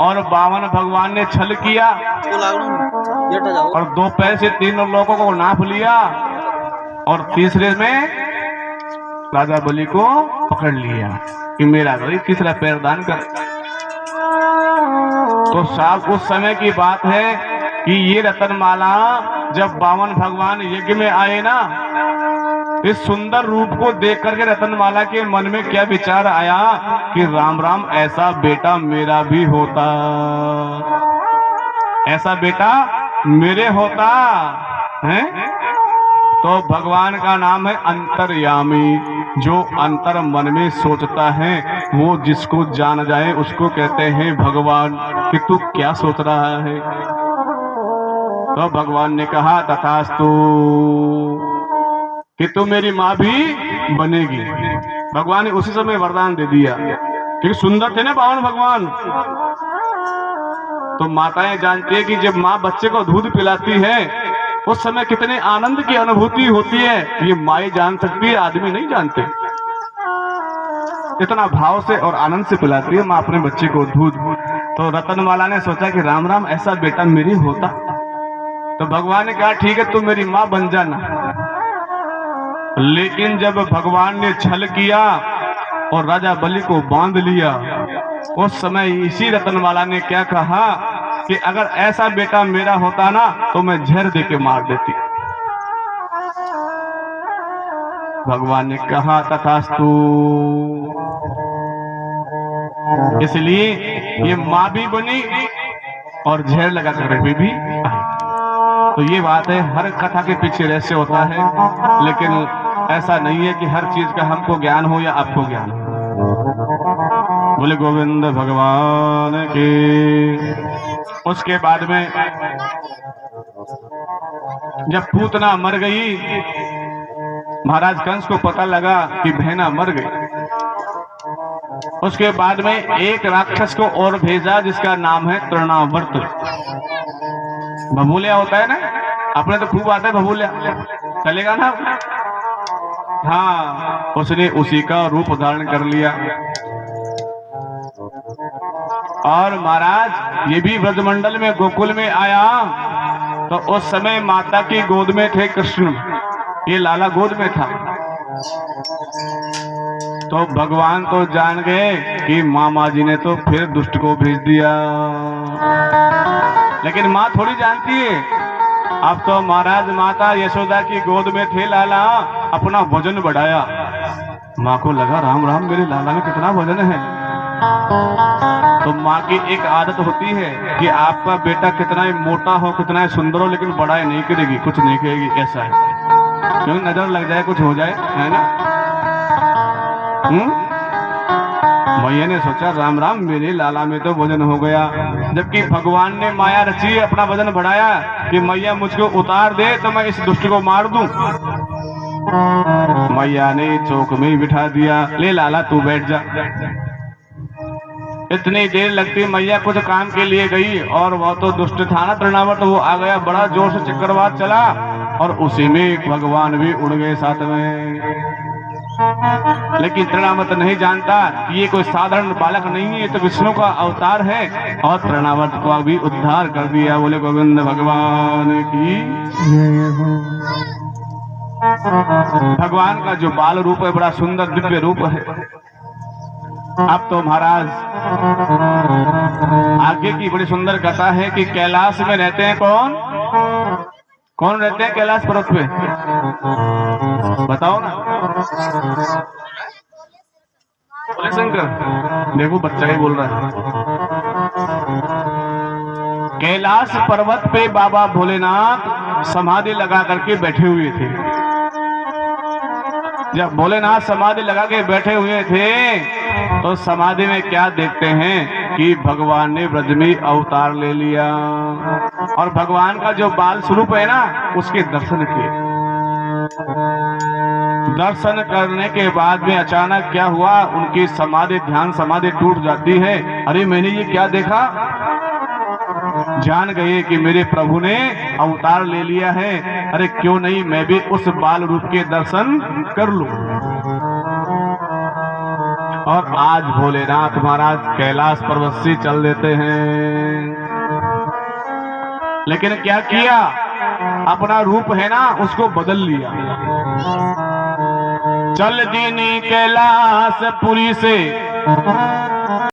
और 52 भगवान ने छल किया और 2 पैर से 3 लोगों को नाप लिया और तीसरे में राजा बलि को पकड़ लिया कि मेरा भाई तीसरा पैर दान कर। तो साहब उस समय की बात है कि ये रतनमाला जब 52 भगवान यज्ञ में आए ना, इस सुंदर रूप को देख करके रतनमाला के मन में क्या विचार आया कि राम राम ऐसा बेटा मेरा भी होता, ऐसा बेटा मेरे होता है। तो भगवान का नाम है अंतर्यामी, जो अंतर मन में सोचता है वो जिसको जान जाए उसको कहते हैं भगवान कि तू क्या सोच रहा है। तो भगवान ने कहा तथास्तु कि तू मेरी माँ भी बनेगी। भगवान ने उसी समय वरदान दे दिया क्योंकि सुंदर थे ना 52 भगवान। तो माताएं जानती है कि जब माँ बच्चे को दूध पिलाती है उस समय कितने आनंद की अनुभूति होती है, ये माँ जान सकती है, आदमी नहीं जानते। इतना भाव से और आनंद से पिलाती है माँ अपने बच्चे को दूध। तो रतनमाला ने सोचा कि राम राम ऐसा बेटा मेरी होता। तो भगवान ने कहा ठीक है तू मेरी माँ बन जाना। लेकिन जब भगवान ने छल किया और राजा बलि को बांध लिया, उस समय इसी रतनमाला ने क्या कहा कि अगर ऐसा बेटा मेरा होता ना तो मैं जहर देके मार देती। भगवान ने कहा तथास्तु। इसलिए ये माँ भी बनी और जहर लगा कर भी आई। तो ये बात है, हर कथा के पीछे रहस्य होता है, लेकिन ऐसा नहीं है कि हर चीज का हमको ज्ञान हो या आपको ज्ञान हो। बोले गोविंद भगवान के। उसके बाद में जब पूतना मर गई, महाराज कंस को पता लगा कि बहना मर गई। उसके बाद में एक राक्षस को और भेजा जिसका नाम है तृणावर्त। भभूलिया होता है ना, अपने तो खूब आता है भभूलिया, चलेगा ना। हाँ, उसने उसी का रूप धारण कर लिया। और महाराज ये भी ब्रजमंडल में गोकुल में आया तो उस समय माता की गोद में थे कृष्ण, ये लाला गोद में था। तो भगवान तो जान गए कि मामा जी ने तो फिर दुष्ट को भेज दिया, लेकिन माँ थोड़ी जानती है। अब तो महाराज माता यशोदा की गोद में थे लाला, अपना वजन बढ़ाया। माँ को लगा राम राम मेरे लाला में कितना वजन है। तो माँ की एक आदत होती है कि आपका बेटा कितना ही मोटा हो, कितना ही सुंदर हो, लेकिन बड़ाई नहीं करेगी, कुछ नहीं करेगी, ऐसा है। क्योंकि नजर लग जाए, कुछ हो जाए, है ना। मैया ने सोचा राम राम मेरे लाला में तो वजन हो गया, जबकि भगवान ने माया रची, अपना वजन बढ़ाया कि मैया मुझको उतार दे तो मैं इस दुष्ट को मार दूं। मैया ने चौक में ही बिठा दिया, ले लाला तू बैठ जा। इतनी देर लगती, मैया कुछ काम के लिए गई और वह तो दुष्ट था ना तृणावर्त, वो आ गया, बड़ा जोर से चक्रवात चला और उसी में भगवान भी उड़ गए साथ में। लेकिन तृणावर्त नहीं जानता कि ये कोई साधारण बालक नहीं है, ये तो विष्णु का अवतार है और तृणावर्त को भी उद्धार कर दिया। बोले गोविंद भगवान की। भगवान का जो बाल रूप है बड़ा सुंदर दिव्य रूप है। अब तो महाराज आगे की बड़ी सुंदर कथा है कि कैलाश में रहते हैं कौन कौन रहते हैं कैलाश पर्वत पे, बताओ ना। बोले शंकर, देखो बच्चा ही बोल रहा है। कैलाश पर्वत पे बाबा भोलेनाथ समाधि लगा करके बैठे हुए थे। जब भोलेनाथ समाधि लगा के बैठे हुए थे तो समाधि में क्या देखते हैं कि भगवान ने ब्रज में अवतार ले लिया और भगवान का जो बाल स्वरूप है ना उसके दर्शन किए। दर्शन करने के बाद में अचानक क्या हुआ, उनकी समाधि, ध्यान समाधि टूट जाती है। अरे मैंने ये क्या देखा, जान गए कि मेरे प्रभु ने अवतार ले लिया है। अरे क्यों नहीं मैं भी उस बाल रूप के दर्शन कर लूं। और आज भोलेनाथ महाराज कैलाश पर्वत से चल देते हैं। लेकिन क्या किया, अपना रूप है ना उसको बदल लिया। चल दीनी कैलाश पुरी से